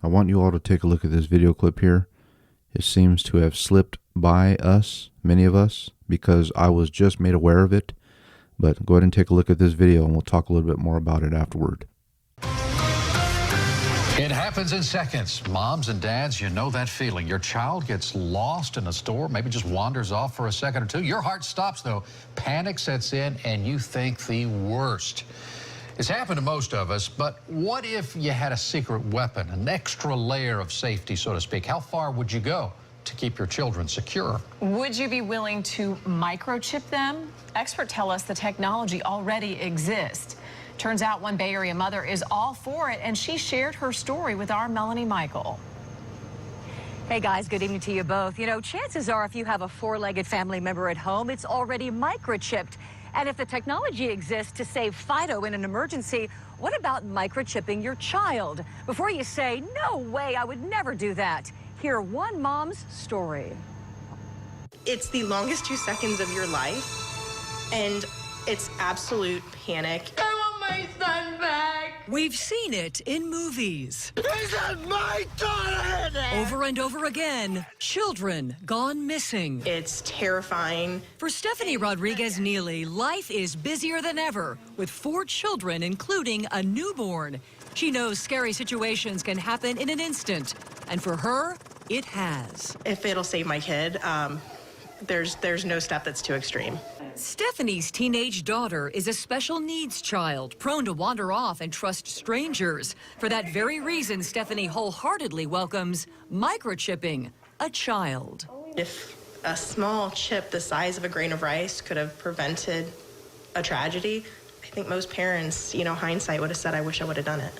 I want you all to take a look at this video clip here. It seems to have slipped by us, many of us, because I was just made aware of it. But go ahead and take a look at this video and we'll talk a little bit more about it afterward. It happens in seconds. Moms and dads, you know that feeling. Your child gets lost in a store, maybe just wanders off for a second or two. Your heart stops, though. Panic sets in, and you think the worst. It's happened to most of us, but what if you had a secret weapon, an extra layer of safety, so to speak? How far would you go to keep your children secure? Would you be willing to microchip them? Experts tell us the technology already exists. Turns out one Bay Area mother is all for it, and she shared her story with our Melanie Michael. Hey guys, good evening to you both. You know, chances are if you have a four-legged family member at home, it's already microchipped. And if the technology exists to save Fido in an emergency, what about microchipping your child? Before you say, no way, I would never do that, hear one mom's story. It's the longest 2 seconds of your life, and it's absolute panic. My son back. We've seen it in movies. Is that my daughter? Over and over again, children gone missing. It's terrifying. For Stephanie Rodriguez Neely, life is busier than ever, with 4 children, including a newborn. She knows scary situations can happen in an instant, and for her, it has. If it'll save my kid, there's no step that's too extreme. Stephanie's teenage daughter is a special needs child, prone to wander off and trust strangers. For that very reason, Stephanie wholeheartedly welcomes microchipping a child. If a small chip the size of a grain of rice could have prevented a tragedy, I think most parents, hindsight would have said, I wish I would have done it.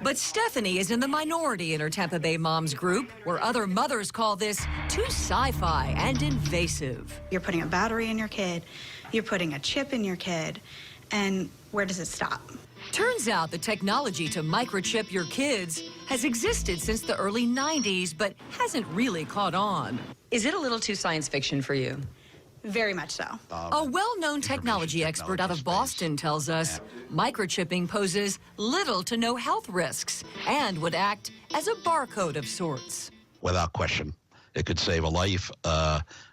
But Stephanie is in the minority in her Tampa Bay moms group, where other mothers call this too sci-fi and invasive. You're putting a battery in your kid, you're putting a chip in your kid, and where does it stop? Turns out the technology to microchip your kids has existed since the early 90s, but hasn't really caught on. Is it a little too science fiction for you? Very much so. A well-known technology expert out of Boston tells us microchipping poses little to no health risks and would act as a barcode of sorts. Without question. It could save a life,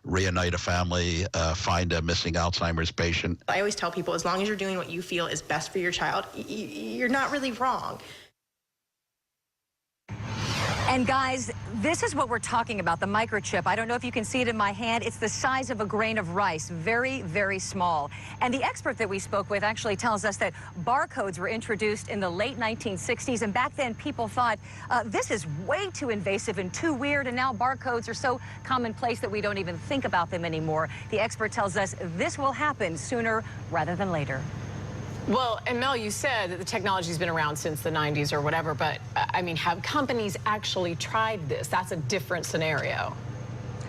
reunite a family, find a missing Alzheimer's patient. I always tell people, as long as you're doing what you feel is best for your child, you're not really wrong. And guys, this is what we're talking about, the microchip. I don't know if you can see it in my hand. It's the size of a grain of rice, very, very small. And the expert that we spoke with actually tells us that barcodes were introduced in the late 1960s. And back then, people thought, this is way too invasive and too weird. And now barcodes are so commonplace that we don't even think about them anymore. The expert tells us this will happen sooner rather than later. Well, and Mel, you said that the technology's been around since the 90s or whatever, but I mean, have companies actually tried this? That's a different scenario.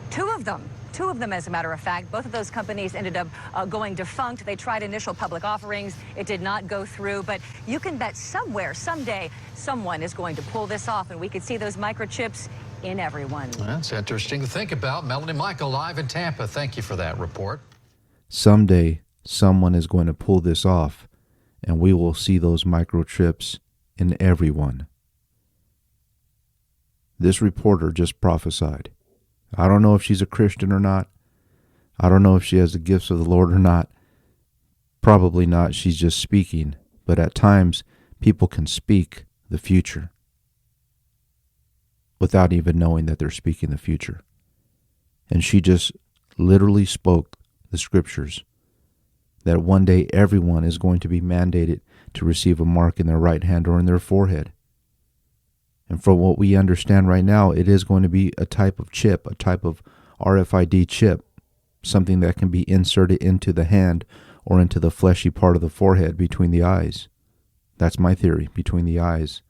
Two of them, as a matter of fact. Both of those companies ended up going defunct. They tried initial public offerings. It did not go through, but you can bet somewhere, someday, someone is going to pull this off, and we could see those microchips in everyone. That's interesting to think about. Melanie Michael live in Tampa. Thank you for that report. Someday, someone is going to pull this off, and we will see those microchips in everyone. This reporter just prophesied. I don't know if she's a Christian or not. I don't know if she has the gifts of the Lord or not. Probably not. She's just speaking. But at times, people can speak the future without even knowing that they're speaking the future. And she just literally spoke the scriptures that one day everyone is going to be mandated to receive a mark in their right hand or in their forehead. And from what we understand right now, it is going to be a type of chip, a type of RFID chip, something that can be inserted into the hand or into the fleshy part of the forehead between the eyes. That's my theory, between the eyes,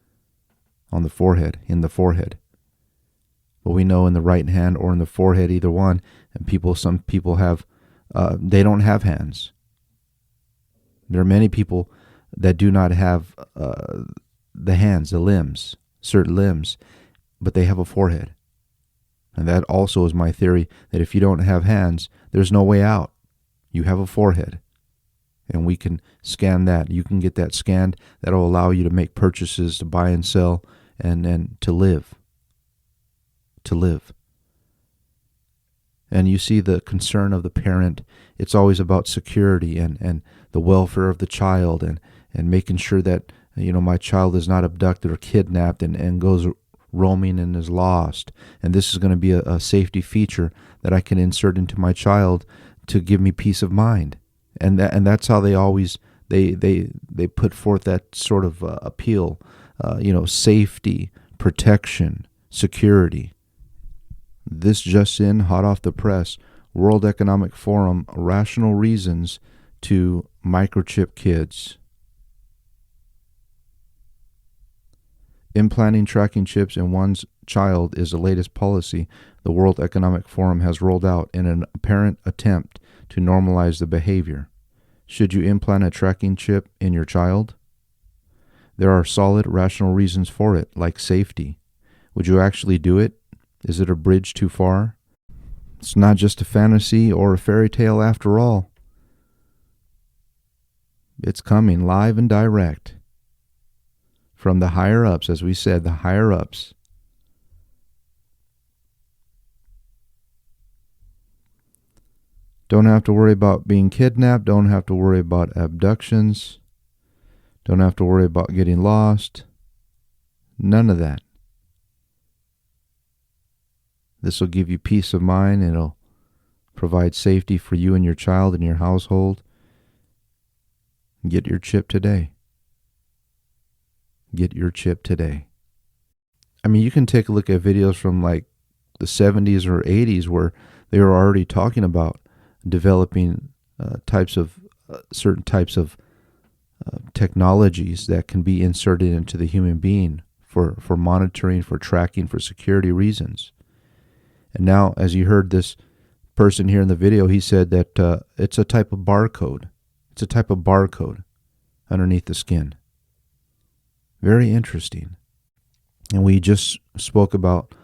on the forehead, in the forehead. But we know in the right hand or in the forehead, either one, and some people have, they don't have hands. There are many people that do not have the hands, the limbs, certain limbs, but they have a forehead. And that also is my theory, that if you don't have hands, there's no way out. You have a forehead. And we can scan that. You can get that scanned. That'll allow you to make purchases, to buy and sell, and to live. To live. And you see the concern of the parent. It's always about security and the welfare of the child and making sure that, my child is not abducted or kidnapped and goes roaming and is lost. And this is going to be a safety feature that I can insert into my child to give me peace of mind. And that's how they always they put forth that sort of appeal, safety, protection, security. This just in, hot off the press, World Economic Forum, rational reasons to microchip kids. Implanting tracking chips in one's child is the latest policy the World Economic Forum has rolled out in an apparent attempt to normalize the behavior. Should you implant a tracking chip in your child? There are solid, rational reasons for it, like safety. Would you actually do it? Is it a bridge too far? It's not just a fantasy or a fairy tale after all. It's coming live and direct from the higher-ups, as we said, the higher-ups. Don't have to worry about being kidnapped. Don't have to worry about abductions. Don't have to worry about getting lost. None of that. This will give you peace of mind, and it'll provide safety for you and your child and your household. Get your chip today. Get your chip today. I mean, you can take a look at videos from like the 70s or 80s where they were already talking about developing certain types of technologies that can be inserted into the human being for monitoring, for tracking, for security reasons. And now, as you heard this person here in the video, he said that it's a type of barcode. It's a type of barcode underneath the skin. Very interesting. And we just spoke about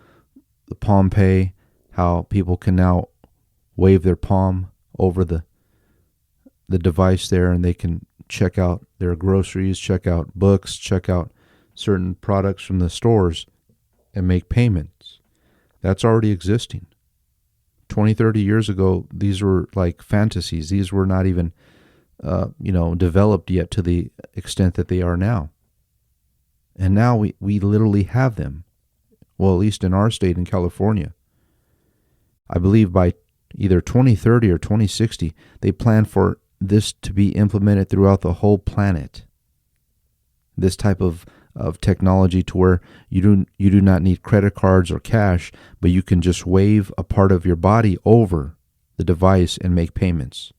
the Palm Pay, how people can now wave their palm over the device there, and they can check out their groceries, check out books, check out certain products from the stores and make payments. That's already existing. 20, 30 years ago, these were like fantasies. These were not even developed yet to the extent that they are now. And now we literally have them. Well, at least in our state in California. I believe by either 2030 or 2060, they plan for this to be implemented throughout the whole planet. This type of technology to where you do not need credit cards or cash, but you can just wave a part of your body over the device and make payments.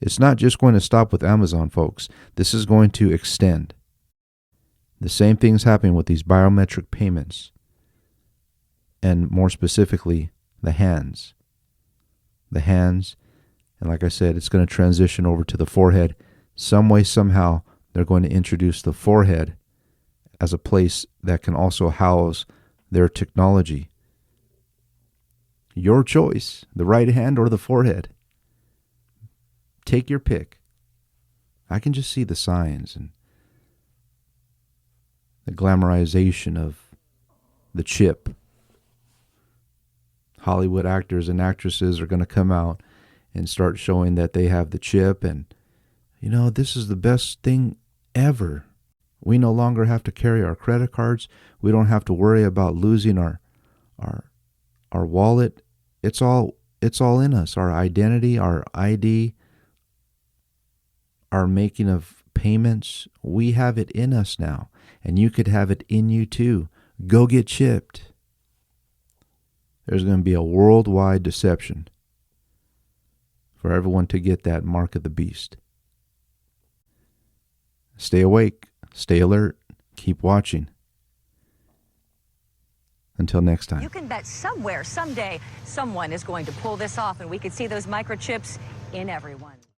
It's not just going to stop with Amazon, folks. This is going to extend. The same thing's happening with these biometric payments, and more specifically, the hands. The hands, and like I said, it's going to transition over to the forehead. Some way, somehow, they're going to introduce the forehead as a place that can also house their technology. Your choice, the right hand or the forehead. Take your pick. I can just see the signs and the glamorization of the chip. Hollywood actors and actresses are going to come out and start showing that they have the chip, and this is the best thing ever. We no longer have to carry our credit cards. We don't have to worry about losing our wallet. It's all in us. Our identity, our ID, our making of payments. We have it in us now, and you could have it in you too. Go get chipped. There's going to be a worldwide deception for everyone to get that mark of the beast. Stay awake, stay alert, keep watching. Until next time. You can bet somewhere, someday, someone is going to pull this off, and we could see those microchips in everyone.